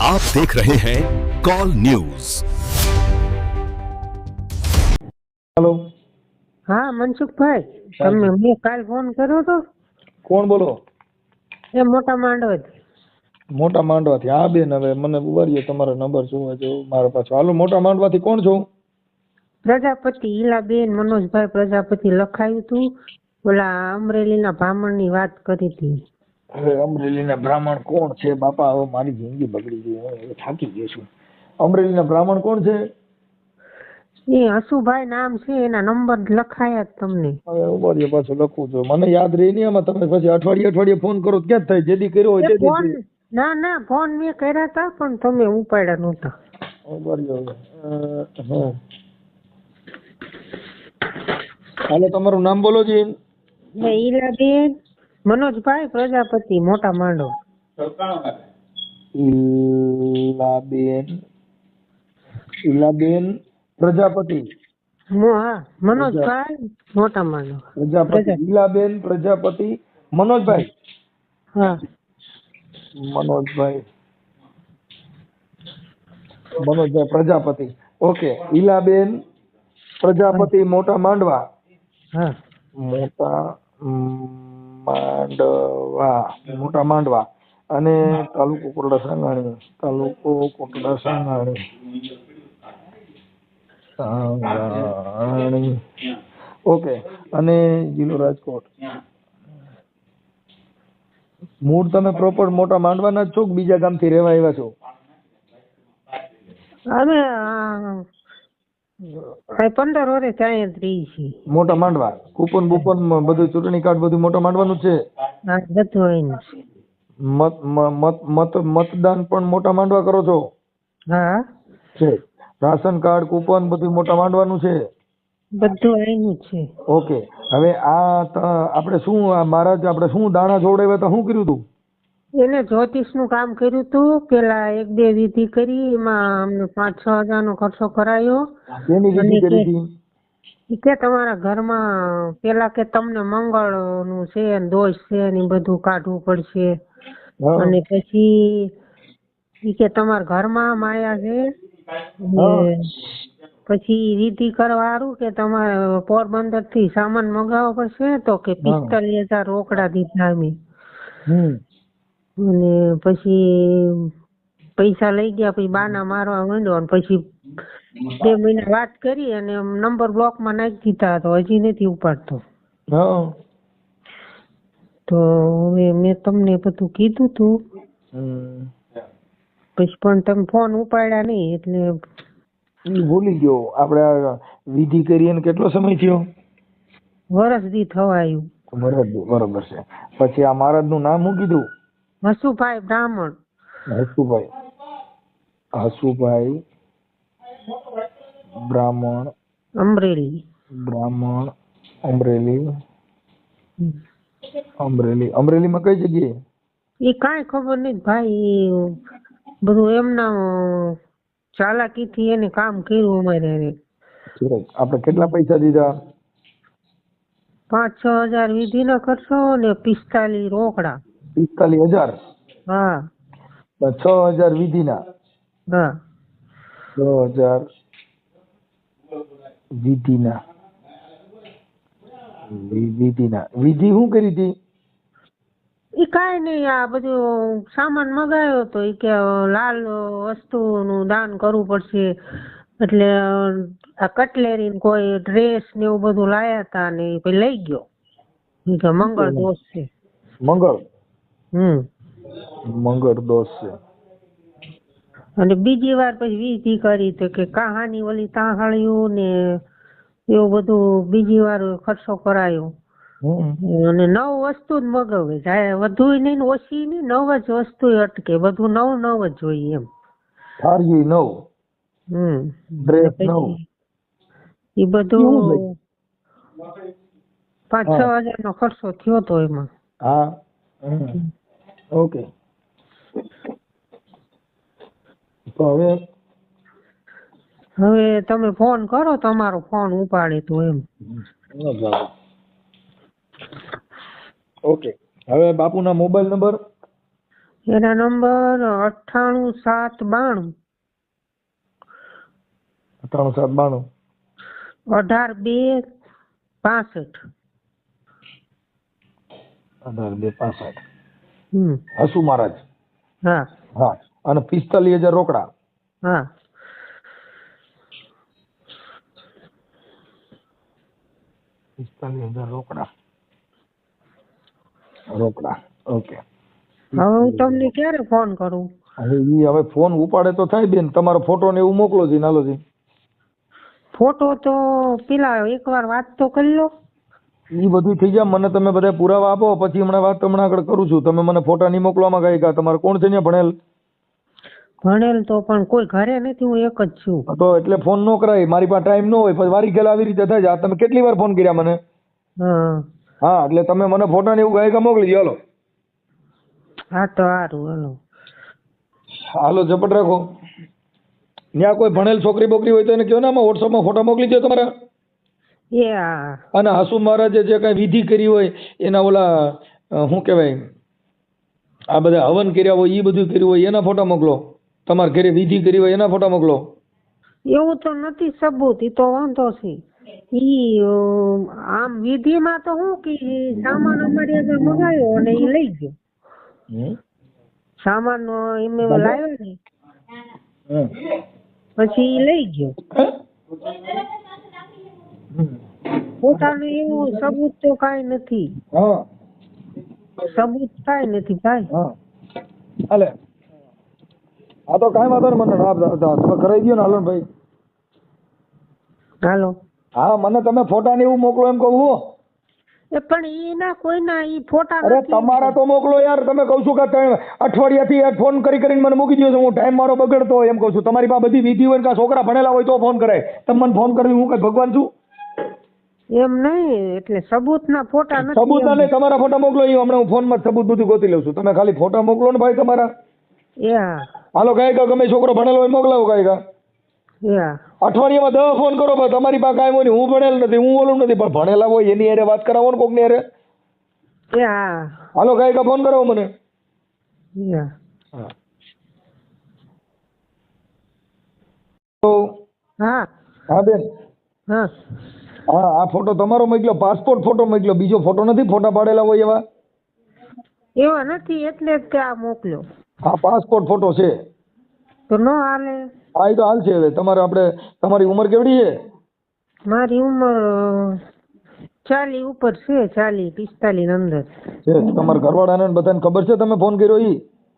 आप देख रहे हैं कॉल न्यूज। हेलो। હા મનસુખભાઈ, તમે મેં કાલ ફોન કર્યો તો કોણ બોલો? એ મોટા માંડવથી. મોટા માંડવાથી? હા બેન, હવે મને ઉવારીએ તમારો નંબર શું છે મારા પાછો. હાલો, મોટા માંડવાથી કોણ છો? પ્રજાપતિ ઈલાબેન મનોજભાઈ પ્રજાપતિ લખાયું હતું. ઓલા અમરેલીના બ્રાહ્મણની વાત કરી હતી. હવે અમરેલીના બ્રાહ્મણ કોણ છે બાપા? હવે મારી જિંદગી બગડી ગઈ, હું હવે થાકી ગયો છું. અમરેલીના બ્રાહ્મણ કોણ છે? એ હસુભાઈ નામ છે, એના નંબર લખાયા જ તમને. હવે ઉવારીએ પાછું લખું છું, મને યાદ રહી નહીં આમાં. તમે પછી અઠવાડિયે ફોન કરો તો ક્યાં થાય? જેદી કર્યો હોય એ તેદી ફોન થાય. ના ફોન મેં કર્યા હતા પણ તમે ઉપાડ્યા નહોતા. ઉવારીએ હવે. હા, હાલો, તમારું નામ બોલો જી. ઈલાબેન મનોજભાઈ પ્રજાપતિ મોટા માંડવ. ઈલાબેન પ્રજાપતિ. હા, મનોજભાઈ મોટા માંડવ. પ્રજાપતિ ઈલાબેન પ્રજાપતિ મનોજભાઈ. હા, મનોજભાઈ પ્રજાપતિ. ઓકે, ઈલાબેન પ્રજાપતિ મોટા માંડવા. હા, મોટા માંડવા અને તાલુકો કોટડા સાંગાણી. ઓકે, અને જિલ્લો રાજકોટ. મૂળ તમે પ્રોપર મોટા માંડવાના જ છો કે બીજા ગામથી રહેવા આવ્યા છો? અમે 15 વર્ષ ત્યાં જ રહી છીએ. મોટા માંડવા કૂપન બુપન બધું ચૂંટણી કાર્ડ બધું મોટા માંડવાનું છે? હા, બધું અહીંનું છે. મતદાન પણ મોટા માંડવા કરો છો? હા, છે. રાશન કાર્ડ કૂપન બધું મોટા માંડવાનું છે? બધું અહીંનું છે. ઓકે, હવે આપણે શું મહારાજ આપણે શું દાણા જોડાવ્યા હતા, શું કર્યું હતું? એને જ્યોતિષનું કામ કર્યું હતું. પેલા 1-2 વિધિ કરી, એમાં અમને 5-6 હજારનો ખર્ચો કરાયો. શેની વિધિ કરી હતી? કે તમારા ઘરમાં પેલા કે તમને મંગળનું છે ને દોષ છે ને ઈ બધું કાઢવું પડશે. અને પછી ઈ કે તમારા ઘરમાં માયા છે. પછી વિધિ કરવા હારું કે તમારે પોરબંદર થી સામાન મંગાવવો પડશે. તો કે 45,000 રોકડા દીધા અમે. અને પછી પૈસા લઈ ગયા. પછી બાના મારવા માંડ્યો અને પછી 2 મહિના વાત કરી અને નંબર બ્લોકમાં નાખી દીધા. તો હજી નથી ઉપાડતો. તો હવે મેં તમને બધું કીધું તું, પછી પણ તમે ફોન ઉપાડ્યા નહીં એટલે ભૂલી ગયો. આપણે વિધિ કરી અને કેટલો સમય થયો? વરસ દી થવાયું. બરોબર છે. પછી આ મહારાજ નું નામ શું કીધું? હસુભાઈ બ્રાહ્મણ. હસુભાઈ બ્રાહ્મણ અમરેલી. અમરેલીમાં કઈ જગ્યાએ? એ કાંઈ ખબર નહીં ભાઈ. બધું એમના ચાલાકીથી એને કામ કર્યું અમારે. આપણે કેટલા પૈસા દીધા? 5-6 હજાર વિધિનો ખર્ચો ને 45 રોકડા. 45,000? હા. 6,000 વિધિના? હા. 6,000 વિધિના. વિધિ શું કરી હતી? એ કાંઈ નહીં, આ બધું સામાન મગાવ્યો તો એ કે લાલ વસ્તુનું દાન કરવું પડશે. એટલે આ કટલેરી કોઈ ડ્રેસ ને એવું બધું લાયા હતા ને એ પછી લઈ ગયો. એ કે મંગળ દોષ છે. મંગળ દોષ છે. અને બીજી વાર પછી વિધિ કરી તો કે કહાની ઓલી તાહળ્યું ને એવું બધું બીજી વાર ખર્ચો કરાયો. અને 9 વસ્તુ જ મગાવે, જાય વધુ નહીં ઓછી નહીં, 9 જ વસ્તુ અટકે. બધું 9 જ જોઈએ એમ. થાળી 9, ડ્રેસ 9. એ બધું 5-6 હજારનો ખર્ચો થયો તો એમાં. હા. ઓકે. તો હવે તમે ફોન કરો, તમારો ફોન ઉપાડે તો એમ. ઓકે, હવે બાપુના મોબાઈલ નંબર એના નંબર 98 792 9792 18 2 65 18 2 65 હસુ મહારાજ. હા હા, અને 45,000 રોકડા. હા 45,000 રોકડા. રોકડા, ઓકે. હવે હું તમને ક્યારે ફોન કરું? હવે ફોન ઉપાડે તો થાય બેન, તમારો ફોટો ને એવું મોકલો જી નાલોજી. ફોટો તો પેલા એકવાર વાત તો કરી લો. ઈ બધું થઈ જાય, મને તમે બધા પુરાવા આપો પછી હમણાં આગળ કરું છું. તમે મને ફોટા નહીં મોકલવામાં કઈ કા તમારે કોણ છે ને ભણેલ? ભણેલ તો પણ કોઈ ઘરે નથી, હું એક જ છું. તો એટલે ફોન નો કરાય, મારી પાસે ટાઈમ ન હોય, પછી વારી ખેલ આવી રીતે થાય છે. આ તમે કેટલી વાર ફોન કર્યા મને? હા હા, એટલે તમે મને ફોટા ને એવું ગાયકા મોકલી દો. હાલો હા તો સારું. હાલો હાલો, ઝપટ રાખો. ત્યાં કોઈ ભણેલ છોકરી બોકરી હોય તો એને કહો ને, આમાં વોટ્સઅપમાં ફોટા મોકલી દો તમારા. એ હા અને હાસુ મહારાજે જે કઈ વિધિ કરી હોય એના ઓલા શું કહેવાય, આ બધા હવન કર્યા હોય, એ બધું કર્યું હોય એના ફોટા મોકલો. તમારા ઘરે વિધિ કરી હોય એના ફોટા મોકલો. એવું તો નથી સબૂત, ઈ તો વાંધો છે. ઈ આમ વિધિમાં તો હું કે સામાન અમારી આગળ મંગાવ્યો અને ઈ લઈ ગયો. સામાન એમે લાવ્યો ને પછી ઈ લઈ ગયો. પોતાનું એવું સબૂત તો કાઈ નથી. હા, સબૂત કાઈ નથી ભાઈ. હા, હાલે. હા તો કાંઈ વાંધો નહીં, મને તમે કરાવી દો ને. હાલો ભાઈ. હાલો. હા, મને તમે ફોટા ને એવું મોકલો એમ કહું હું. એ પણ ઈ ના કોઈના ઈ ફોટા અરે નથી. તમારા તો મોકલો યાર. તમે કહું છું કે અઠવાડિયાથી ફોન કરીને મને મૂકી દો છો. હું ટાઈમ મારો બગડતો હોય એમ કહું છું. તમારી પાસે બધી વિધિ હોય ને છોકરા ભણેલા હોય તો ફોન કરાય. તમે મને ફોન કરી, હું કઈ ભગવાન છું? એમ નહીં, એટલે સબૂત ના ફોટા નથી. સબૂત નહીં, તમારા ફોટા મોકલો. એ હમણાં હું ફોનમાં સબૂત બધું ગોતી લઉં છું. તમે ખાલી ફોટા મોકલો ને ભાઈ તમારા. યા હાલો, ગાયકા ગમે છોકરો ભણેલો હોય મોકલાવો ગાયકા. યા અઠવાડિયામાં 10 ફોન કરો, પણ તમારી પાસે કાંઈ હોય નહીં. હું ભણેલ નથી, હું ઓલું નથી, પણ ભણેલા હોય એની હારે વાત કરાવો ને કોકની હારે. યા હાલો ગાયકા ફોન કરાવો મને. યા હા હા બેન. હા હા, આ ફોટો તમારો મોકલ્યો, પાસપોર્ટ ફોટો મોકલ્યો, બીજો ફોટો નથી. ફોટા પાડેલા હોય એવા એવા નથી, એટલે જ તે આ મોકલ્યો. હા, પાસપોર્ટ ફોટો છે તો નો હાલે? હા, એ તો હાલ છે. હવે તમારી ઉંમર કેવડી છે? મારી ઉંમર 40 ઉપર છે. 40-45 અંદર છે. તમારા ઘરવાળાને બધાને ખબર છે તમે ફોન કર્યો?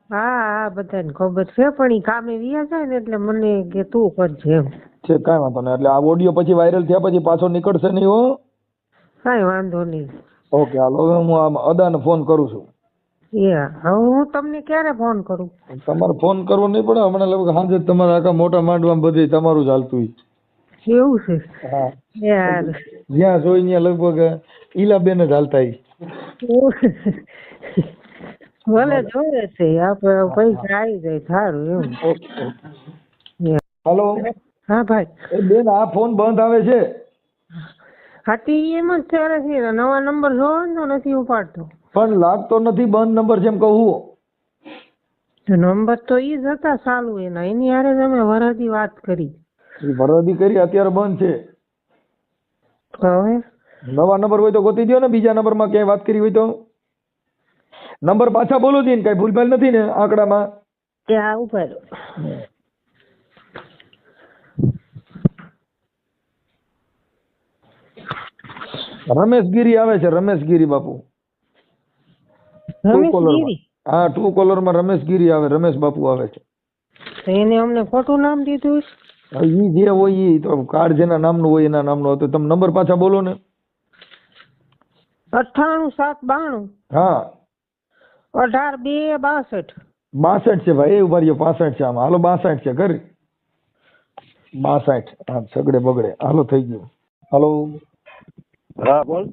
હા હા બધાને ખબર છે, પણ ઈ કામે વિયા જાય ને એટલે મને કે તું કરજે એમ છે. કાંઈ વાંધો નહીં. એટલે આ ઓડિયો પછી વાયરલ થયા પછી પાછો નીકળશે નહીં હો. કાંઈ વાંધો નહીં. ઓકે, હાલો. હવે હું આ અદાને ફોન કરું છું. હવે હું તમને ક્યારે ફોન કરું? તમારે ફોન કરવો નહીં પડે હમણાં. લગભગ સાંજે તમારા આખા મોટા માંડવામાં બધે તમારું જ હાલતું હોય. એવું છે? હા, યાર જ્યાં જોઈ ત્યાં લગભગ ઈલાબેન જ હાલતા ભલે જોવે છે આપણે પૈસા આવી જાય સારું એમ. હાલો. હા ભાઈ. એ બેન, આ ફોન બંધ આવે છે. હાથી એમ જ ત્યારે છે, નવા નંબર જોવો ને તો નથી ઉપાડતો. પણ લાગતો નથી બંધ નંબર છે એમ કહું. નંબર તો ઈ જ હતા ચાલુ એના, એની હારે તમે વરદી વાત કરી. વરદી કરી, અત્યારે બંધ છે. હવે નવા નંબર હોય તો ગોતી દો ને. બીજા નંબરમાં ક્યાંય વાત કરી હોય તો નંબર પાછા બોલો જી. કઈ ભૂલભાલ નથી ને આંકડામાં? ત્યાં ઉપર રમેશગીરી આવે છે. રમેશગીરી બાપુ. રમેશગીરી? હા, ટ્રુ કોલર માં રમેશગીરી આવે. રમેશ બાપુ આવે છે. તો એને અમને ખોટું નામ દીધું? ઈ જે હોય ઈ તો કાર્ડ જેના નામનું હોય એના નામનું હતું. તમે નંબર પાછા બોલો ને. 98 792 હા, 18 2 62. 62 છે ભાઈ. એ ઉભા રહ્યો, 65 છે આમાં. હાલો, 62 છે. કરી 62. હા, સગડે બગડે. હાલો, થઈ ગયું. હાલો. હા બોલ.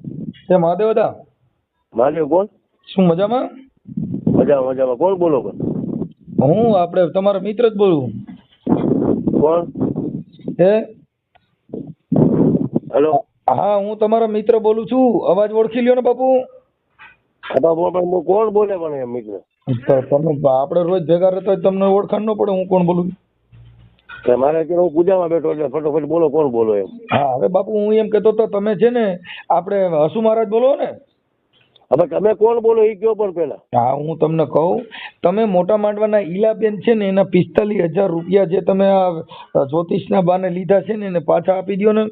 એ મહાદેવ હતા. મહાદેવ બોલ. શું મજામાં? મજામાં. કોણ બોલો? હું આપણે તમારો મિત્ર જ બોલું. કોણ? હે? હેલો. હા, હું તમારો મિત્ર બોલું છું. અવાજ ઓળખી લ્યો ને બાપુ. કોણ બોલે પણ મિત્ર? તો તમે આપણે રોજ ભેગા રહેતા હોય તમને ઓળખાણ ન પડે હું કોણ બોલું? કે મારે કે હું પૂજામાં બેઠો એટલે ફટોફટ બોલો કોણ બોલો એમ. હા હવે બાપુ હું એમ કહેતો તો તમે છે ને આપણે હસુ મહારાજ બોલો ને? હવે તમે કોણ બોલો એ કયો પણ પેલા. હા હું તમને કહું, તમે મોટા માંડવાના ઈલાબેન છે ને એના 45,000 રૂપિયા જે તમે આ જ્યોતિષના બાને લીધા છે ને એને પાછા આપી દ્યો ને.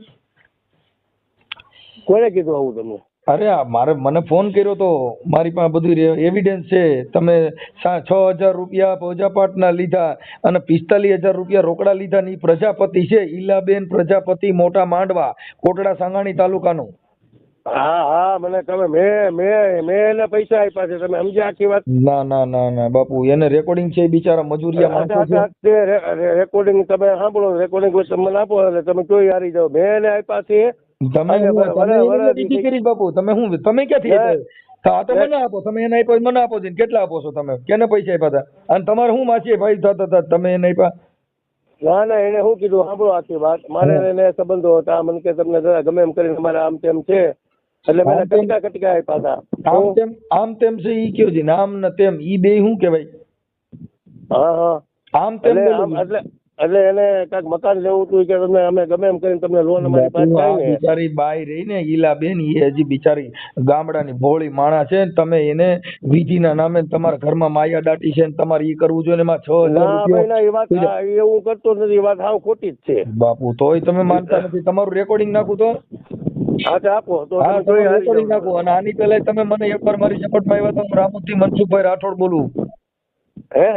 કોને કીધું આવું તમને? અરે મને ફોન કર્યો તો, મારી પાસે બધું એવિડન્સ છે. તમે 6,000 રૂપિયા પૂજાપાઠના લીધા અને 45,000 રૂપિયા રોકડા લીધા ને ઈ પ્રજાપતિ છે ઈલાબેન પ્રજાપતિ મોટા માંડવા કોટડા સાંગાણી તાલુકાનું. હા હા મને તમે મેં એને પૈસા આપ્યા છે, તમે સમજ્યા આખી વાત? ના બાપુ એને રેકોર્ડિંગ છે, બિચારા મજૂરિયા માણસો છે. રેકોર્ડિંગ તમે સાંભળો, રેકોર્ડિંગ તમે આપો એટલે તમે જોઈ હારી જાઓ. મેં એને આપ્યા છે. તમે વિધિ કરી બાપુ, તમે ક્યાંથી આપ્યા? તો મને આપો, તમે એને આપ્યો મને આપો. કેટલા આપો છો તમે? કેને પૈસા આપ્યા હતા? અને તમારે શું માછી ભાઈ થતા તમે એને આપ્યા? ના એને શું કીધું સાંભળો આખી વાત. મારે એને સંબંધો હતા, મને કે તમને જરા ગમે એમ કરીને મારે આમ તેમ છે એટલે મેં કટકા આપ્યા હતા. આમ તેમ છે ઈ કયો છે ને આમ ને તેમ ઈ બે શું કહેવાય? હા આમ તેમ એટલે એને કાંઈક મકાન લેવું હતું કે તમે અમે ગમે એમ કરીને તમને લોન અમારી પાસે થાય ને. બિચારી બાઈ રહી ને ઈલાબેન, એ હજી બિચારી ગામડાની ભોળી માણા છે. તમે એને વિધિના નામે તમારા ઘરમાં માયા દાટી છે ને તમારે ઈ કરવું જોઈએ. એમાં 6,000 એ વાત એવું કરતો નથી, એ વાત સાવ ખોટી જ છે બાપુ. તોય તમે માનતા નથી. તમારું રેકોર્ડિંગ નાખું તો હા તો આપો તો રેકોર્ડિંગ નાખો. અને આની પહેલા તમે મને એકવાર મારી સપોર્ટમાં આવ્યા હતા. હું રામોદથી મનસુખભાઈ રાઠોડ બોલું. હે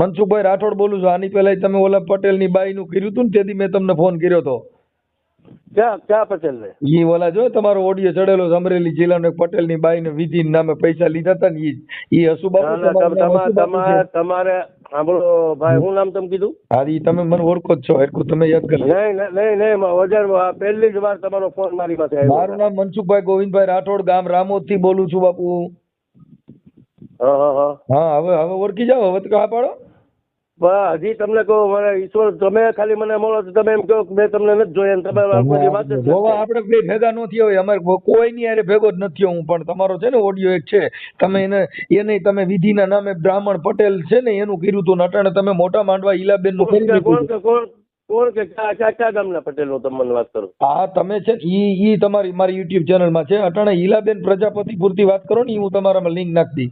મનસુખભાઈ રાઠોડ બોલું છું. આની પહેલા તમે ઓલા પટેલની બાઈનું કર્યું હતું ને તેથી મેં તમને ફોન કર્યો હતો. ક્યાં પટેલ ને? ઈ ઓલા જો તમારો ઓડિયો ચડેલો છે, અમરેલી જિલ્લાનો પટેલની બાઈને વિધિ નામે પૈસા લીધા હતા ને ઈ હસુ બાપુ. તમારે સાંભળો ભાઈ, શું નામ તમે કીધું? હા ઈ તમે મને ઓળખો જ છો, એટલું તમે યાદ કરી. નહીં પહેલી જ વાર તમારો ફોન મારી પાસે આવ્યો. મારું નામ મનસુખભાઈ ગોવિંદભાઈ રાઠોડ, ગામ રામોદથી બોલું છું બાપુ. હા હવે ઓળખી જાઓ. હવે તો કહા પાડો. હજી તમને કહું, મને ઈશ્વર તમે ખાલી મને મળો તો તમે એમ કહો કે મેં તમને નથી જોયા. તમે આપણે બે ભેગા ન થયા હોય, અમારે કોઈની હારે ભેગો જ નથી હું. પણ તમારો છે ને ઓડિયો એક છે, તમે એને તમે વિધિના નામે બ્રાહ્મણ પટેલ છે ને એનું કર્યું હતું. અટાણે તમે મોટા માંડવા ઈલાબેન નું કોણ કે ક્યાં ગામના પટેલ નું તમે વાત કરો? હા તમે છે ઈ તમારી મારી યુટ્યુબ ચેનલ માં છે. અટાણે ઈલાબેન પ્રજાપતિ પૂરતી વાત કરો ને, હું તમારામાં લિંક નાખી દી.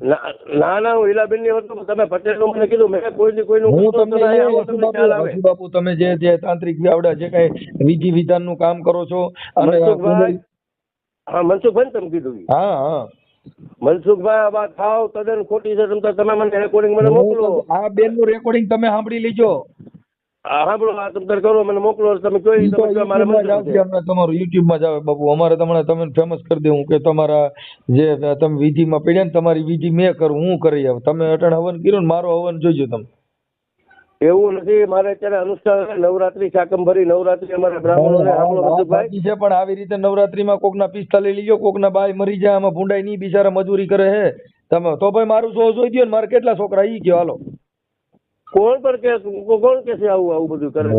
ના હું ઈલાબેન ની વાત કરું. તમે પટેલ નું મને કીધું, મેં કોઈનું હું તમને બાપુ તમે જે તાંત્રિક વ્યાવડા જે કઈ વિધિ વિધાન નું કામ કરો છો અને હા મનસુખભાઈ તમે કીધું. હા મનસુખભાઈ આ વાત થાવ તદ્દન ખોટી છે. તમે મને રેકોર્ડિંગ મને મોકલો. આ બેન નું રેકોર્ડિંગ તમે સાંભળી લેજો. સાંભળો આ તમે કરો મને મોકલો. તમે જોઈ તમારું યુટ્યુબ માં જ આવે બાપુ. અમારે તમે ફેમસ કરી દેવું કે તમારા જે તમે વિધિમાં પડ્યા ને તમારી વિધિ મેં કરું, હું કરી આવું. તમે અટાણે હવન કર્યો ને, મારો હવન જોઈજો તમે. એવું નથી, મારે અત્યારે અનુષ્ઠાન નવરાત્રી શાકંભરી નવરાત્રી અમારે બ્રાહ્મણોને છે. પણ આવી રીતે નવરાત્રીમાં કોકના 45 લઈ ગયો, કોકના બાય મરી જાય, આમાં ભૂંડાઈ નહીં, બિચારા મજૂરી કરે હે. તમે તો ભાઈ મારું જોઈ દો ને, મારે કેટલા છોકરા ઈ ગયો હાલો. કોણ પર કે કોણ કે છે આવું બધું કરે છે?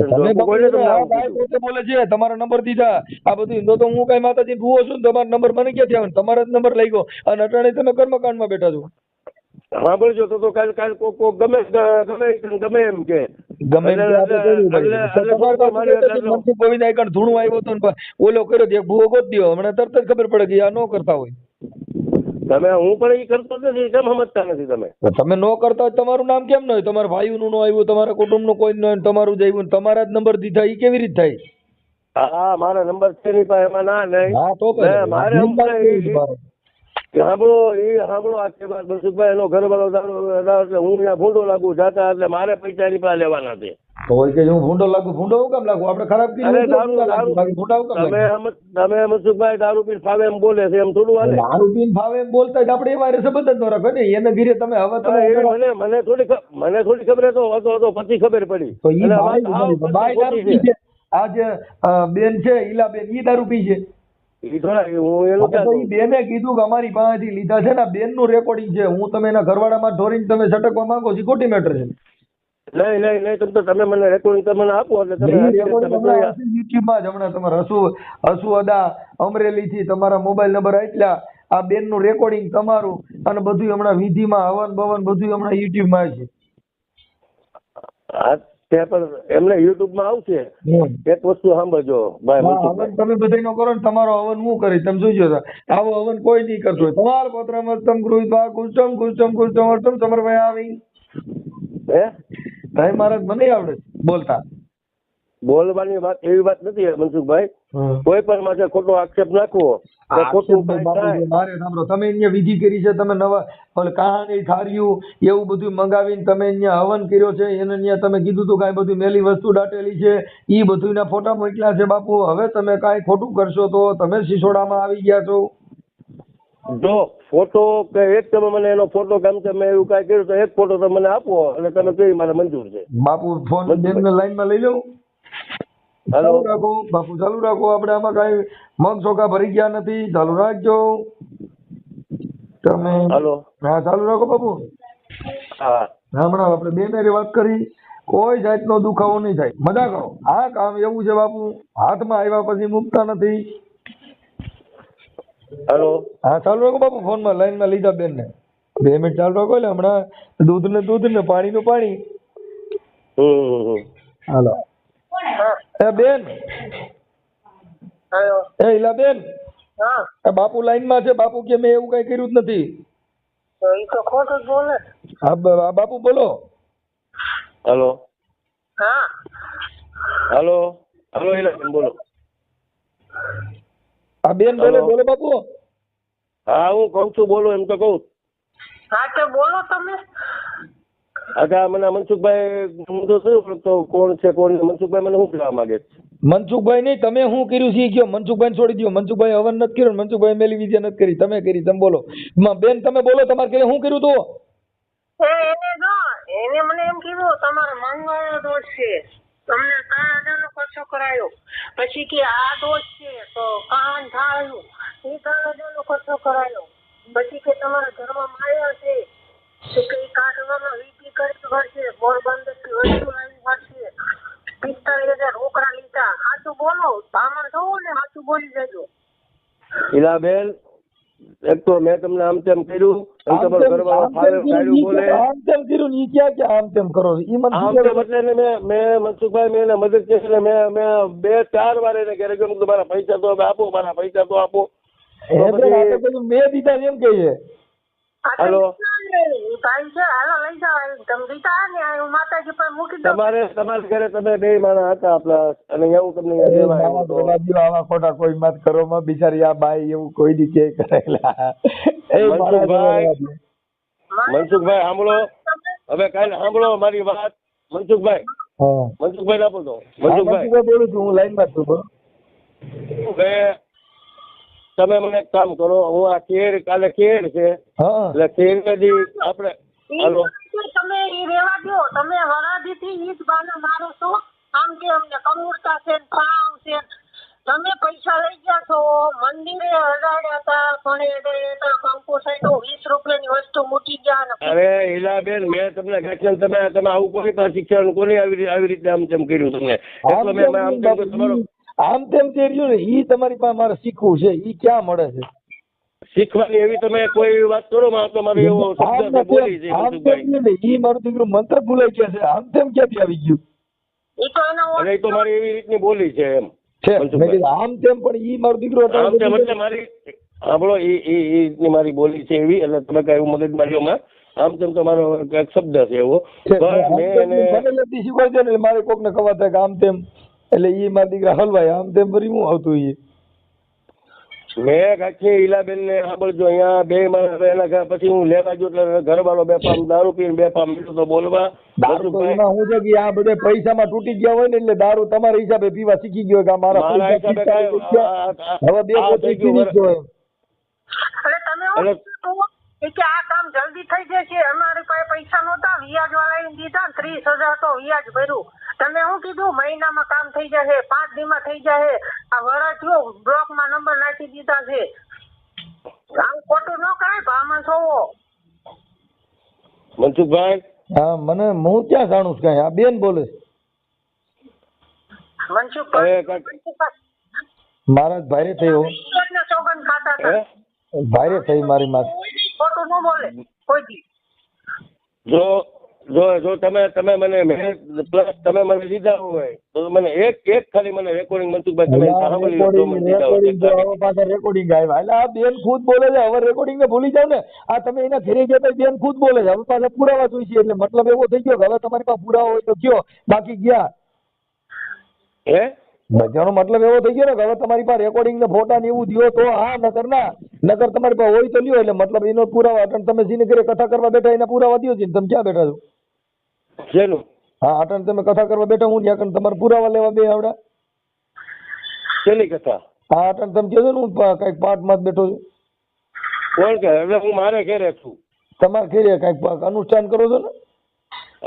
બોલે છે તમારા નંબર દીધા આ બધું તો હું કઈ માતાજી ભૂવો છું ને, તમારો નંબર મને ક્યાંથી આવે? તમારા જ નંબર લઈ ગયો અને અટાણે તમે કર્મકાંડમાં બેઠા છો. સાંભળજો તો કાલ ગમે એમ કે મનસુખ ગોવિંદ આઈકણ ધૂણું આવ્યો હતો ઓલો કર્યો છે ભૂવો ગોત દો. હમણાં તરત જ ખબર પડે કે આ ન કરતા હોય. તમે હું પણ એ કરતો નથી, કેમ સમજતા નથી તમે? તમે ન કરતા હોય તમારું નામ કેમ ન હોય? તમારા ભાઈઓનું ન આવ્યું, તમારા કુટુંબનું કોઈ ન હોય, તમારું જ આવ્યું, તમારા જ નંબર દીધા, એ કેવી રીતે થાય? હા મારા નંબર છે નહીં પણ એમાં ના નહીં. હા તો મારે સાંભળો આખી વાત મનસુખભાઈ એનો ઘરવાળો એટલે હું ત્યાં ભૂંડો લાગુ જાતા એટલે મારે પૈસા ની પાસે લેવાના છે. તો કે હું ભૂંડો લાગુ કેમ લાગુ? આપણે ખરાબ તમે મનસુખભાઈ દારૂ પીને ફાવે એમ બોલે છે, એમ થોડું હાલે? દારૂ પીને ફાવે એમ બોલતા આપણે એમાં સંબંધ જ ન રાખો ને. એને ઘીરે તમે હવે મને થોડી ખબર હતો પછી ખબર પડી. આ જે બેન છે ઈલાબેન, ઈ દારૂ પી છે. બેને કીધું કે અમારી પાસેથી લીધા છે ને, બેન નું રેકોર્ડિંગ છે. હું તમે એના ઘરવાળામાં ઢોરીને તમે સટકવા માંગો છો, ખોટી મેટર છે. નહીં તમે મને રેકોર્ડિંગ તમને આપો એટલે તમે યુટ્યુબમાં જ હમણાં તમારે હસુ અદા અમરેલી થી તમારા મોબાઈલ નંબર આટલા આ બેન નું રેકોર્ડિંગ તમારું અને બધું હમણાં વિધિમાં હવન બવન બધું હમણાં યુટ્યુબમાં છે. હા ત્યાં પણ એમને યુટ્યુબમાં આવશે. એક વસ્તુ સાંભળજો ભાઈ, તમે બધાનો કરો ને તમારો હવન હું કરી તમે જોઈજો. આવો હવન કોઈ નહીં કરતો હોય. તમારા પત્રમસ્તમ ગૃહીત્વા કુષ્ટમ કુષ્ટમ કુષ્ટમ અર્થમ સમર્પય આવી હે ભાઈ મહારાજ મને આવડે બોલતા. બોલવાની વાત એવી વાત નથી મનસુખભાઈ, કોઈ પણ માથે ખોટો આક્ષેપ નાખવો મારે સાંભળો. તમે અહીંયા વિધિ કરી છે, તમે નવા કહાની થાર્યું એવું બધું મંગાવીને તમે અહીંયા હવન કર્યો છે, એને અહીંયા તમે કીધું હતું કાંઈ બધું મેલી વસ્તુ દાટેલી છે એ બધુંના ફોટા મોકલ્યા છે બાપુ. હવે તમે કાંઈ ખોટું કરશો તો તમે સિસોડામાં આવી ગયા છો. જો ફોટો કે એક તમે મને એનો ફોટો ગમ છે મેં એવું કાંઈ કર્યું તો એક ફોટો તમે મને આપો એટલે તમે કહી મારે મંજૂર છે. બાપુ ફોન બેનને લાઈનમાં લઈ લઉં. ચાલુ રાખો બાપુ, ચાલુ રાખો. આપણે આમાં કાંઈ મગ ચોખા ભરી ગયા નથી. ચાલુ રાખજો તમે. હા ચાલુ રાખો બાપુ. હા હમણાં આપણે બે મેરી વાત કરી, કોઈ જાતનો દુખાવો નહીં થાય. મજા કરો. આ કામ એવું છે બાપુ, હાથમાં આવ્યા પછી મૂકતા નથી. હા ચાલુ રાખો બાપુ. ફોનમાં લાઈનમાં લીધા બેન ને 2 મિનિટ ચાલુ રાખો. એટલે હમણાં દૂધ ને પાણી નું પાણી. હાલો એ બેન, એ ઈલા બેન, બાપુ લાઈન માં છે. બાપુ કે મેં એવું કઈ કર્યું જ નથી. હા બાપુ બોલો. હેલો હેલો હેલો ઈલા બોલો. આ બેન બોલે બોલો બાપુ. હા હું કઉ છું બોલો એમ તો કઉ. હા તો બોલો તમે. અચ્છા મને મનસુખભાઈ હું તો શું ઓળખતો કોણ છે કોણ? મનસુખભાઈ મને શું કહેવા માંગે છે? મનસુખભાઈ નહીં, તમે શું કર્યું છે કયો. મનસુખભાઈ છોડી દો. મનસુખભાઈ હવન નથી કર્યું, મનસુખભાઈ મેલી વિદ્યા નથી કરી, તમે કરી. તમે બોલો બેન, તમે બોલો. તમારે કે શું કર્યું તું? એને મને એમ કીધું તમારે મંગળનો દોષ છે, તમને કાળાનો ખર્ચો કરાયો. પછી કે આ દોષ છે તો કાન ઢાળ્યું, એ કાળાનો ખર્ચો કરાયો. પછી કે તમારા ઘરમાં માયા છે તો કે કાઢવામાં વિધિ કરવી પડશે, પોરબંદર થી વસ્તુ લાવી પડશે, 45,000 રોકડા લીધા. સાચું બોલો, સામાન થવું ને સાચું બોલી જજો. ઈલાબેન, એક તો મેં તમને આમ તેમ કર્યું, તમારો ઘરવાળો ફાળ્યું બોલે આમ તેમ કર્યું ને ઈ ક્યાં આમ તેમ કરો છો? ઈ મને આમ તેમ એટલે મેં મનસુખભાઈ મેં એને મદદ કરી એટલે મેં 2-4 વાર એને ઘરે ગયું કે મારા પૈસા તો આપો, મારા પૈસા તો આપો. મેં દીધા એમ કહીએ. હેલો ભાઈ છે, હાલો લઈ જાવ. તમે દીધા ને હું માતાજી પર મૂકી દઉં. તમારા ઘરે તમે 2 માણસ હતા આપણા, અને એવું તમને દેવા આવા ખોટા કોઈ મત કરો માં. બિચારી આ બાઈ એવું કોઈ દી કે કરેલા. મનસુખભાઈ સાંભળો, હવે કાલે સાંભળો મારી વાત. મનસુખભાઈ ના બોલો. મનસુખભાઈ બોલું છું, હું લાઈન માં છું. તમે મને એક કામ કરો, હું આ કાલે કેર છે એટલે કેર નદી આપણે તમે ઈ રેવા દો. તમે વરાદી થી ઈ જ બાને મારો છો. આમ કે અમને કમુરતા છે, ફાવ છે. તમે પૈસા લઈ ગયા છો, મંદિરે અડાડ્યા હતા, પણ કંકુ સાઈડ 20 રૂપિયાની વસ્તુ મૂકી ગયા. અરે હીલાબેન, મેં તમને ગાંઠિયા તમે આવું કોઈ શિક્ષણ કોને આવી રીતે આમ તેમ કર્યું તમને? એટલે મેં આમ તેમ તમારો આમ તેમ કર્યું ને ઈ તમારી પાસે મારે શીખવું છે. ઈ ક્યાં મળે છે શીખવાની? એવી તમે કોઈ વાત કરો માં તો મારે એવો શબ્દ બોલી છે. ઈ મારું દીકરું મંત્ર ભૂલાઈ ગયા છે. આમ તેમ ક્યાંથી આવી ગયું? અરે તો મારી એવી રીતની બોલી છે એમ. આમ તેમ પણ ઈ મારું દીકરો આમ તેમ એટલે મારી સાંભળો, ઈ મારી બોલી છે એવી. એટલે તમે કઈ મદદ મારીઓમાં આમ તેમ તો મારો એક શબ્દ છે એવો. શીખવાડજો ને મારે કોક ને ખબર થાય કે આમ તેમ, એટલે ઈ મારા દીકરા હલવાય. આમ તેમ ફરી હું આવતું ઈ મેં કાંઈ ઈલાબેન ને સાંભળજો, અહીંયા 2 માણસ એના પછી હું લેવા ગયો એટલે ઘરવાળો 2 પામ દારૂ પીને 2 પામ મીઠું તો બોલવા. દારૂ તો એમાં હું છે કે આ બધા પૈસામાં તૂટી ગયા હોય ને એટલે દારૂ તમારા હિસાબે પીવા શીખી ગયો કે મારા હિસાબે હવે 2 પોતે પીવી જ જોઈએ. કે આ કામ જલ્દી થઈ જશે. અમારી પાસે પૈસા નહોતા, વ્યાજ વાળા દીધા, 30,000 તો વ્યાજ ભર્યું. તમે શું કીધું મહિનામાં કામ થઈ જશે, 5 દીમાં થઈ જશે. આ વડા થયો, બ્લોક માં નંબર નાખી દીધા છે. આમ ખોટું ન કરાય ભામાં છોવો. મનસુખભાઈ હા મને હું ક્યાં જાણું છું કાંઈ, આ બેન બોલે છે. મારા જ ભાઈરે થયો, ભાઈરે થઈ મારી માથે. જો જો જો તમે મને પ્લસ તમે મને દીધા હોય તો મને એક ખાલી મને રેકોર્ડિંગ મનસુખભાઈ તમે સાંભળી લો તો મને દીધા હોય. રેકોર્ડિંગ આવ્યા એટલે આ બેન ખુદ બોલે છે. હવે રેકોર્ડિંગ ને ભૂલી જાવ ને, આ તમે એના ઘરે ગયા તા બેન ખુદ બોલે છે. હવે પાછા પુરાવા જોઈશે એટલે મતલબ એવો થઈ ગયો કે હવે તમારી પાસે પુરાવા હોય તો કયો, બાકી ગયા. હે બધાનો મતલબ એવો થઈ ગયો ને કે હવે તમારી પાસે રેકોર્ડિંગ ને ફોટા ને એવું દિયો તો હા, નકર ના. નકર તમારી પાસે હોય તો લ્યો એટલે મતલબ એનો પુરાવા. અટણ તમે જેને ઘરે કથા કરવા બેઠા એના પુરાવા દો છે. તમે ક્યાં બેઠા છો? શેનું? હા અટણ તમે કથા કરવા બેઠા, હું ત્યાં તમારે પુરાવા લેવા બે આવડા. શેની કથા? હા અટણ તમે કહેજો ને હું કઈક પાઠમાં જ બેઠો છું. કોણ કે? એટલે હું મારે ઘેરે છું. તમારે ઘેરે કઈક અનુષ્ઠાન કરો છો ને?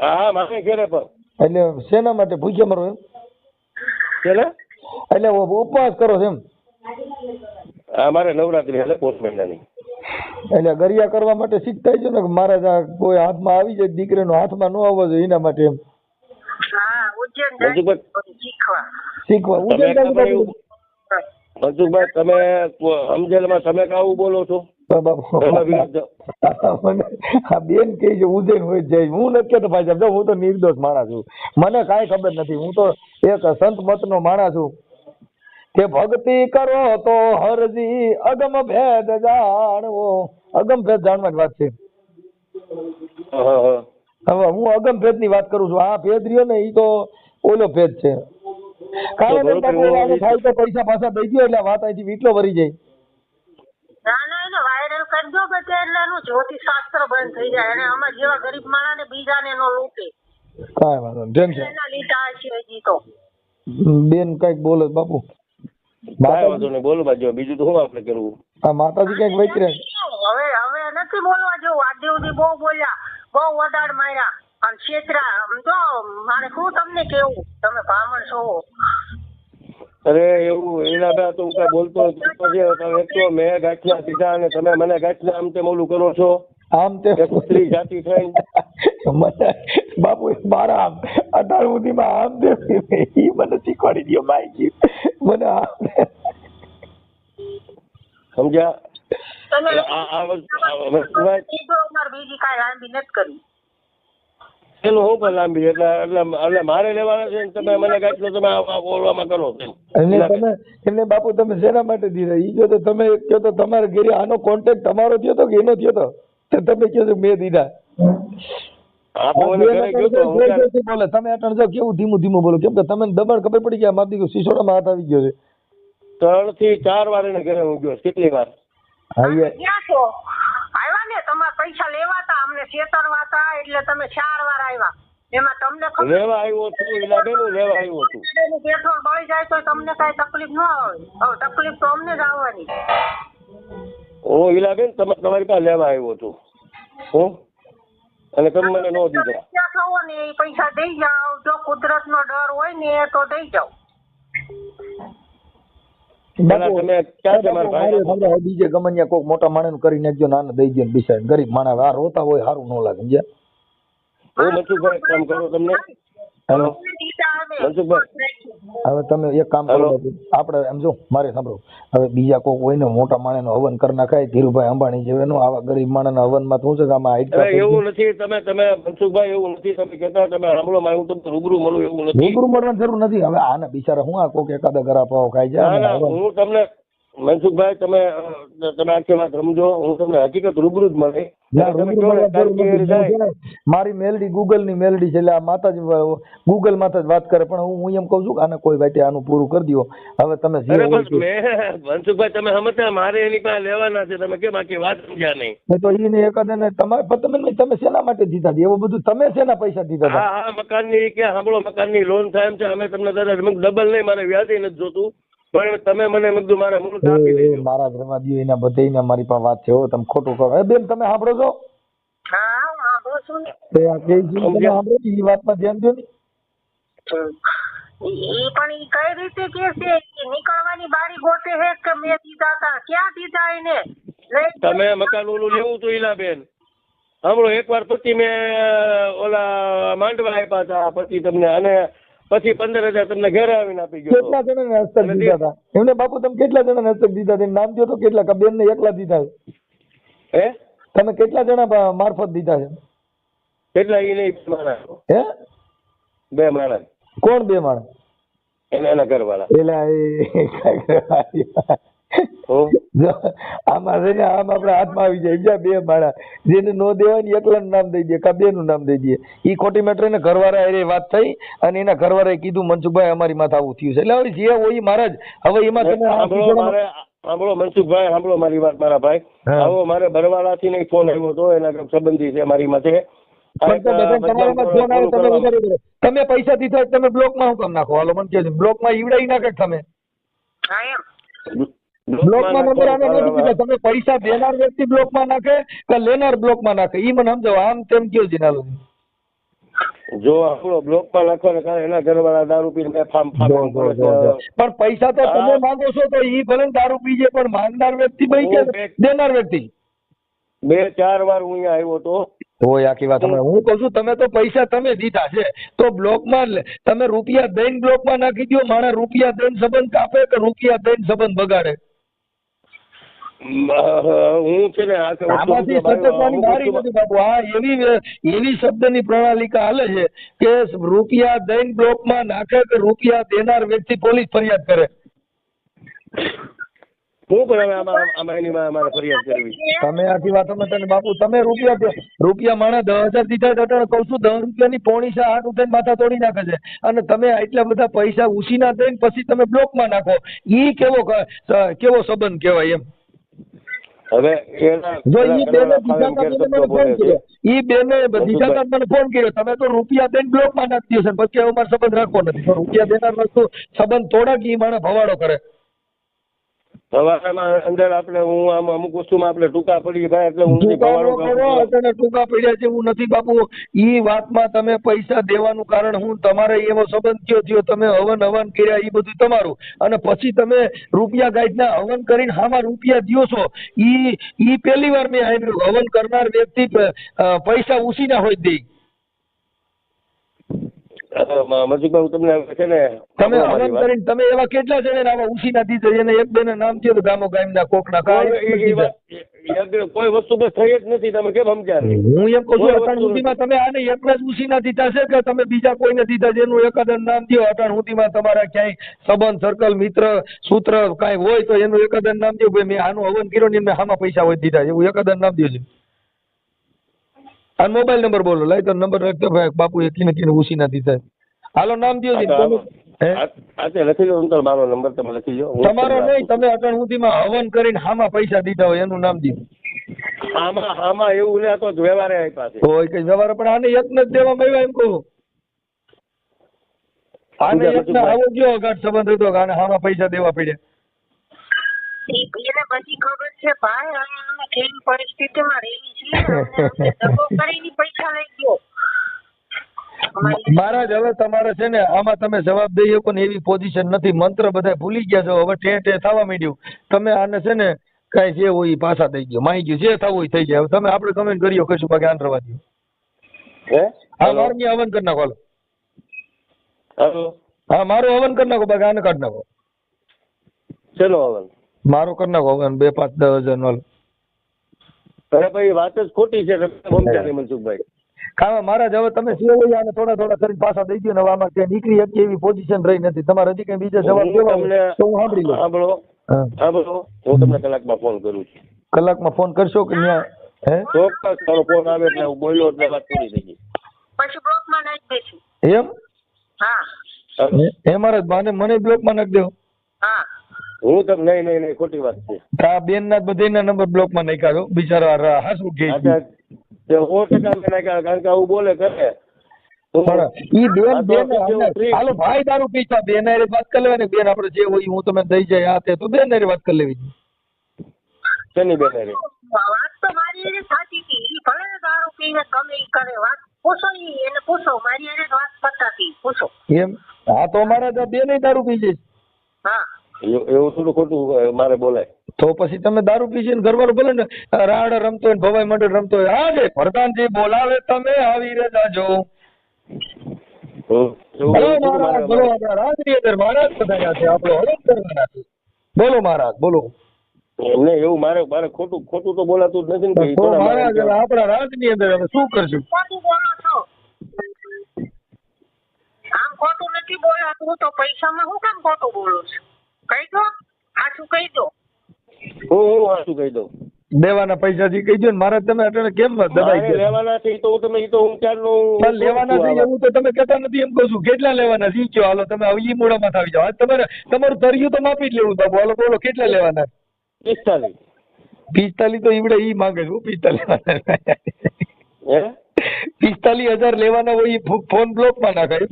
હા મારે ઘેરે પણ. એટલે શેના માટે ભૂખ્યા મરો એમ? એટલે ઉપવાસ કરો છો એમ? હા મારે નવરાત્રી એટલે પોષ મહિનાની. એટલે ગરિયા કરવા માટે શીખતા છો ને કે મારા કોઈ હાથમાં આવી જાય, દીકરીનો હાથમાં ન આવવો જોઈએ એના માટે એમ શીખવા. મનસુખભાઈ તમે સમજેલમાં તમે કાવું બોલો છો? બેન કે છે ઉદયન હોય જાય. હું નથી કેતો ભાઈ સાહેબ, હું તો નિર્દોષ માણસ છું, મને કાંઈ ખબર નથી. હું તો એક સંત મત નો માણસ છું કે ભક્તિ કરો તો હરજી અગમ ભેદ જાણવો. અગમ ભેદ જાણવાની વાત છે. હવે હું અગમ ભેદ ની વાત કરું છું. આ ભેદ રહ્યો ને એ તો ઓલો ભેદ છે. કારણ થાય તો પૈસા પાછા દઈ દો એટલે વાત અહીંથી વીટલો ભરી જાય. વાયરલ કરજો એટલે એનું જ્યોતિષ શાસ્ત્ર બંધ થઈ જાય અને અમાર જેવા ગરીબ માણસને બીજાને નો લૂટે. કાંઈ વાંધો નહીં. એના લીધા છે હજી તો. બેન કઈક બોલે બાપુ. બોલો બાજુ બીજું તો શું આપણે કરવું? આ માતાજી કઈક વૈતરે હવે નથી બોલવા જેવું. આજે સુધી બહુ બોલ્યા, બહુ વડાડ માર્યા અને છેતરા. જો મારે શું તમને કેવું, તમે બ્રાહ્મણ છો. અરે એવું એના તો હું કઈ બોલતો નથી. મેં ગાંઠના દીધા અને તમે મને ગાંઠના આમ તેમ ઓલું કરો છો. આમ તે સ્ત્રી જાતિ થઈ મને બાપુ મારા આમ 18 સુધીમાં આમ તે ઈ મને શીખવાડી દો માઈજી મને સમજ્યા? બીજી કાંઈ લાંબી નથી કરી. એનું હું પણ લાંબી એટલે મારે લેવાના છે. તમે મને ગાંઠલો તમે બોલવામાં કરો એટલે બાપુ તમે શેના માટે દીધા? ઈ જો તો તમે કહો તો તમારા ઘરે આનો કોન્ટેક્ટ તમારો થયો તો કે એનો થયો તો તમે કહો છો મેં દીધા. બોલે તમે અટણ જો કેવું ધીમું ધીમું બોલો, કેમ કે તમે દબાણ ખબર પડી ગયા મારી દીકરો શિશોડામાં હાથ આવી ગયો છે. 3 થી 4 વાર એને ઘરે હું ગયો. કેટલી વાર આવ્યા ને? તમારે પૈસા લેવાતા, અમને છેતરવા હતા એટલે તમે 4 વાર આવ્યા. એમાં તમને લેવા આવ્યો છું ઈલાબેન, લેવા આવ્યો છું. પેટ્રોલ બળી જાય તો તમને કઈ તકલીફ ન આવે. હવે તકલીફ તો અમને જ આવવાની. ઓ ઈલાબેન તમારી પાસે લેવા આવ્યો છું હું, અને તમે મને નો દીધા. થવો ને એ પૈસા દઈ જાઓ. જો કુદરત નો ડર હોય ને તો દઈ જાઓ. બીજે ગમે કોઈક મોટા માણસ કરી નાખજો, નાના દઈ દો બિચાર ગરીબ માણસ. આ રોતા હોય સારું ન લાગે. સમજ્યા? મનસુખભાઈ કામ કરો તમને. હેલો મનસુખભાઈ, હવે તમે એક કામ કરો આપણે એમ જો મારે સાંભળો, હવે બીજા કોઈક હોય ને મોટા માણસ નો હવન કરી નાખાય, ધીરુભાઈ અંબાણી જેવા આવા ગરીબ માણસ ના હવન માં શું છે કે આમાં એવું નથી. તમે મનસુખભાઈ એવું નથી તમે કહેતા. તમે સાંભળો હું તમને રૂબરૂ મળું એવું નથી. રૂબરૂ મળવાની જરૂર નથી. હવે આને બિચારા હું આ કોઈક એકાદા ગરા પાવ ખાઈ જાય. હું તમને મનસુખભાઈ તમે આખી વાત સમજો. હું તમને હકીકત રૂબરૂ જ મળે. મારી મેલડી ગૂગલ ની મેલડી છે એટલે આ માતાજી ગૂગલ માંથી જ વાત કરે. પણ હું એમ કઉ છું કે આને કોઈ વાતે આનું પૂરું કરી દો. હવે તમે મનસુખભાઈ તમે સમજતા મારે એની પાસે લેવાના છે. તમે કેમ આખી વાત સમજ્યા નહીં? તો એને એકાદા તમે શેના માટે દીધા? એવું બધું તમે શેના પૈસા દીધા? હા મકાન ની કે સાંભળો, મકાન ની લોન થાય એમ છે. અમે તમને દાદા ડબલ નહીં, મારે વ્યાજ નથી જોતું. પણ તમે મને કીધું મારા મૂળ આપી દેજો. મારા ઘરમાં દીયો એના બધાયને મારી પાસે વાત છે. તમે ખોટું કરો. બેન તમે સાંભળો છો? હા સાંભળો છું ને. એ વાતમાં ધ્યાન દો ને. ઈ પણ ઈ કઈ રીતે કે છે નીકળવાની બારી ગોતે હે કે મેં દીધા હતા? ક્યાં દીધા એને? તમે મકાન ઓલું લેવું તો ઈલા બેન સાંભળો, એકવાર પછી મેં ઓલા માંડવા આપ્યા હતા, પછી તમને અને પછી 15,000 તમને ઘરે આવીને આપી ગયો કેટલા જણાને હસ્તક દીધા હતા એમને? બાપુ તમે કેટલા જણાને હસ્તક દીધા હતા? નામ દો તો કેટલા? બેન ને એકલા દીધા છે? હે તમે કેટલા જણા મારફત દીધા છે? કેટલા? એ નહીં, 2 માણસ. હે 2 માણસ. કોણ 2 માણસ? એના ઘરવાળા. એલા જો આમાં છે ને, આમ આપડે હાથમાં આવી જાય બીજા 2 માણસ જેને નો દેવાય ને એકલાનું નામ દઈ દે, કા 2 નું નામ દઈ દે. ઈ ખોટી મેટર ને ઘરવાળા એ વાત થઈ અને એના ઘરવાળાએ કીધું મનસુખભાઈ અમારી માથે આવું થયું છે. એટલે હવે જે હોય મહારાજ, હવે એમાં તમે સાંભળો મનસુખભાઈ, સાંભળો મારી વાત મારા ભાઈ. આવો મારે બરવાળાથી નહીં ફોન આવ્યો હતો, એના સંબંધી છે મારી માથે. તમે પૈસા દીધા તમે બ્લોક માં શું કામ નાખો? હાલો મને કહો, બ્લોક માં ઈવડાઈ નાખે તમે? બ્લોક માં નંબર આને નથી દીધા. તમે પૈસા દેનાર વ્યક્તિ બ્લોક માં નાખે કે લેનાર બ્લોક માં નાખે? ઈ મને સમજાવો. આમ તેમ કયો જીનાલો જો આપણો બ્લોક માં નાખવાને કારણે એના ઘરવાળા દારૂ પીને પણ પૈસા તો તમે માંગો છો તો ઈ ભલે દારૂ પીજે, પણ માંગનાર વ્યક્તિ ભાઈ કે દેનાર વ્યક્તિ? 2-4 વાર હું અહીંયા આવ્યો હતો. હોય આખી વાત. હું કઉ છું તમે તો પૈસા તમે દીધા છે તો બ્લોક માં તમે રૂપિયા દઈને બ્લોક માં નાખી દો. માણસ રૂપિયા દઈને સંબંધ કાપે કે રૂપિયા દઈને સંબંધ બગાડે? હું છે ને આમાંથી સતતવાની બારી નથી બાપુ. આ એવી શબ્દની પ્રણાલિકા હાલે છે કે રૂપિયા દઈને બ્લોક માં નાખે કે રૂપિયા દેનાર વ્યક્તિ પોલીસ ફરિયાદ કરે. હું પણ આમાં એની મારે ફરિયાદ કરવી. તમે આખી વાતોમાં તને બાપુ તમે રૂપિયા માણસ 10,000 દીધા અટાણે કહું છું 10 રૂપિયાની પોણી છે 8 ઉઠાઈને માથા તોડી નાખે છે અને તમે એટલા બધા પૈસા ઉછીના દઈને પછી તમે બ્લોકમાં નાખો. ઈ કેવો સંબંધ કહેવાય એમ? હવે જો ઈ બેને દીધાતા મને ફોન કર્યો, તમે તો રૂપિયા દઈને બ્લોકમાં નાખી દો પછી અમારે સંબંધ રાખવો નથી. રૂપિયા દેનાર વસ્તુ સંબંધ તોડા કે ઈ માણસ ભવાડો કરે. સવારમાં અંદર આપણે હું આમ અમુક વસ્તુમાં આપણે ટૂંકા પડી ભાઈ, એટલે હું ટૂંકા પડ્યા છે હું નથી બાપુ. ઈ વાતમાં તમે પૈસા દેવાનું કારણ હું તમારે એવો સંબંધ કયો થયો, તમે હવન કર્યા એ બધું તમારું, અને પછી તમે રૂપિયા ગાઈડના હવન કરીને હામાં રૂપિયા દ્યો છો. ઈ પહેલી વાર મેં સાંભળ્યું. હવન કરનાર વ્યક્તિ પૈસા ઉછીના હોય દે. મનસુખભાઈ તમને છે ને, તમે હવન કરીને તમે એવા કેટલા જણા આવા ઉછીના દીધા? એને એક બે નામ થયો ગામો ગામના કોકના કોઈ વસ્તુ બસ થઈ જ નથી. તમે કેમ સમજ્યા? હું એમ કહું છું અટાણ સુધીમાં તમે આને એક જ ઉછીના દીધા છે કે તમે બીજા કોઈને દીધા? જેનું એકાદન નામ દો અટાણ સુધીમાં તમારા ક્યાંય સંબંધ સર્કલ મિત્ર સૂત્ર કાંઈ હોય તો એનું એકાદન નામ દો. મેં આનું હવન કર્યો ને મેં આમાં પૈસા હોય દીધા એવું એકાદન નામ દો છે. આ મોબાઈલ નંબર બોલો, લાઈ તો નંબર રાખતો ભાઈ બાપુ એકલી ને ઉછીના દીધા. હાલો નામ દો. લખી લો મારો નંબર, તમે લખી લો. તમારો નહીં, તમે અટાણ સુધીમાં હવન કરીને હામાં પૈસા દીધા હોય એનું નામ દો. આમાં એવું ને તો વ્યવહારે આપ્યા છે. હોય કઈ વ્યવહાર પણ આને એક જ દેવામાં આવ્યા એમ કહું. આને એક ના આવો ગયો અગાઢ સંબંધ હતો કે આને હામાં પૈસા દેવા પડ્યા. એને બધી ખબર છે ભાઈ, અમે કેવી પરિસ્થિતિમાં રહેવી છીએ, દગો કરીને પૈસા લઈ ગયો. મહારાજ હવે તમારે છે ને આમાં તમે જવાબ દઈ શકો ને એવી પોઝિશન નથી. મંત્ર બધા ભૂલી ગયા છો, હવે ઠે થવા માંડ્યું. તમે આને છે ને કઈ જે હોય પાછા દઈ ગયો, માહી ગયું, જે થવું હોય થઈ જાય. હવે તમે આપણે કમેન્ટ કર્યો કશું બાકી આન રવા દો. હા મારું હવન કરી નાખો. હા મારું હવન કરી નાખો, બાકી આને કાઢી નાખો. ચલો હવન મારો કરી નાખો હવન 2, 5, 10 હજાર. અરે ભાઈ વાત જ ખોટી છે મનસુખભાઈ. હા મહારાજ હવે તમે શું હોય આને થોડા કરીને પાછા દઈ દો ને. હવે આમાં ક્યાં નીકળી શકીએ એવી પોઝિશન રહી નથી. તમારે હજી કઈ બીજા જવાબ દેવા તો હું સાંભળી લઉં. સાંભળો હું તમને કલાકમાં ફોન કરું છું. કલાકમાં ફોન કરશો કે ત્યાં? હે ચોક્કસ તારો ફોન આવે એટલે હું બોલ્યો એટલે વાત પૂરી થઈ ગઈ. પછી બ્લોકમાં નાખી દેશું. એમ? હા એ મહારાજ મને બ્લોકમાં નાખી દેવો. હા હું તમને નહીં ખોટી વાત છે. આ બેન ના બધાના નંબર બ્લોકમાં નાખ્યા છો બિચારા હાસુ કે 100% નાખ્યા, કારણ કે આવું બોલે કરે. ઈ બેન હાલો ભાઈ દારૂ પીતા બેન હારે વાત કરી લેવાની. બેન આપણે જે હોય હું તમે દઈ જાય આ તે તો બેન હારે વાત કરી લેવી. શેની બેન હારે? વાત તો મારી હારે સાચી હતી. ઈ ભલે દારૂ પીને ગમે ઈ કરે, વાત પૂછો એને પૂછો. મારી હારે વાત કરતા હતી, પૂછો. એમ? હા તો અમારા બેન દારૂ પી છે. હા એવું થોડું ખોટું મારે બોલાય. તો પછી તમે દારૂ પીસીને ઘરવાળો ભલે ને રાડ રમતો હોય ને ભવાઈ મંડળ રમતો હોય, હા જે પ્રધાનજી બોલાવે તમે આવી રે જાજો. બોલો મહારાજ, બોલો આપણા રાજની અંદર મહારાજ બધાયા છે, આપણો હરણ કરવાના છે. બોલો મહારાજ, બોલો. એમને એવું મારે ખોટું તો બોલાતું જ નથી ને કે તો મહારાજ હવે આપણા રાજની અંદર હવે શું કરશું? ખોટું બોલો છો, આમ ખોટું નથી બોલાતું તો પૈસામાં હું કેમ ખોટું બોલું છું? કહી દો, સાચું કહી દો. હું શું કહી દઉં? દેવાના પૈસા જે કહી દો ને મહારાજ, તમે અટાણે કેમ દબાઈ મારે ગયા? લેવાના છે ઈ તો હું ક્યારનું પણ લેવાના છે એવું તો તમે કહેતા નથી, એમ કહું છું. કેટલા લેવાના છે ઈ કયો, હાલો તમે હવે ઈ મૂળામાં આવી જાઓ. આજ તમારું તરિયું તો માપી જ લેવું બાબુ. હાલો બોલો કેટલા લેવાના? 45. 45 તો ઈવડે ઈ માંગે છે. 45 હે 45,000 લેવાના હોય ઈ ફોન બ્લોકમાં નાખાય.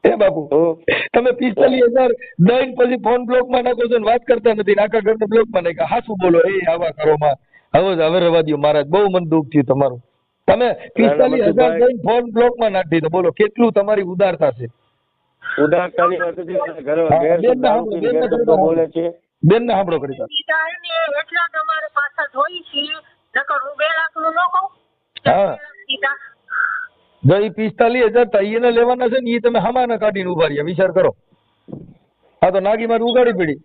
હે બાપુ, તમે 45,000 દઈને પછી ફોન બ્લોકમાં નાખો છો ને વાત કરતા નથી ને આખા ઘરને બ્લોકમાં નાખ્યા. હાચું બોલો, એ આવા કરો માં. હવે રવા દ્યો મહારાજ, બહુ મન દુઃખ થયું તમારું. તમે 45,000 દઈને ફોન બ્લોકમાં નાખી દીધો. બોલો કેટલું તમારી ઉદારતા છે. ઉદારતાની વાત છે. બોલે છે બેન ને સાંભળો કરી એટલા તમારે પાછા જોઈ છીએ, નકર હું 2 લાખનું ન કહું. હા, જો ઈ 45,000 તૈયાર લેવાના છે ને ઈ તમે હમાના કાઢીને ઉભા રહ્યા. વિચાર કરો. હા તો નાગી મારી ઉગાડી પડી.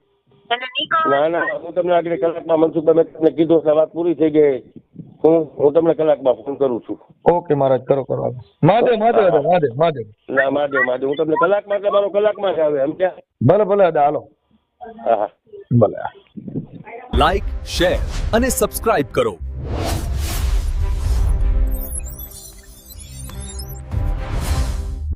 એને નીકળવા ના હું તમને આગળ કલાકમાં મનસુખભાઈ મેં તમને કીધું એટલે વાત પૂરી થઈ ગઈ. હું તમને કલાકમાં ફોન કરું છું. ઓકે મહારાજ, કરો. મહાદેવ ના મહાદેવ હું તમને કલાકમાં એટલે મારો કલાકમાં જ આવે એમ ક્યાં. ભલે દાદા, હાલો. હા ભલે. લાઇક, શેર અને સબસ્ક્રાઇબ કરો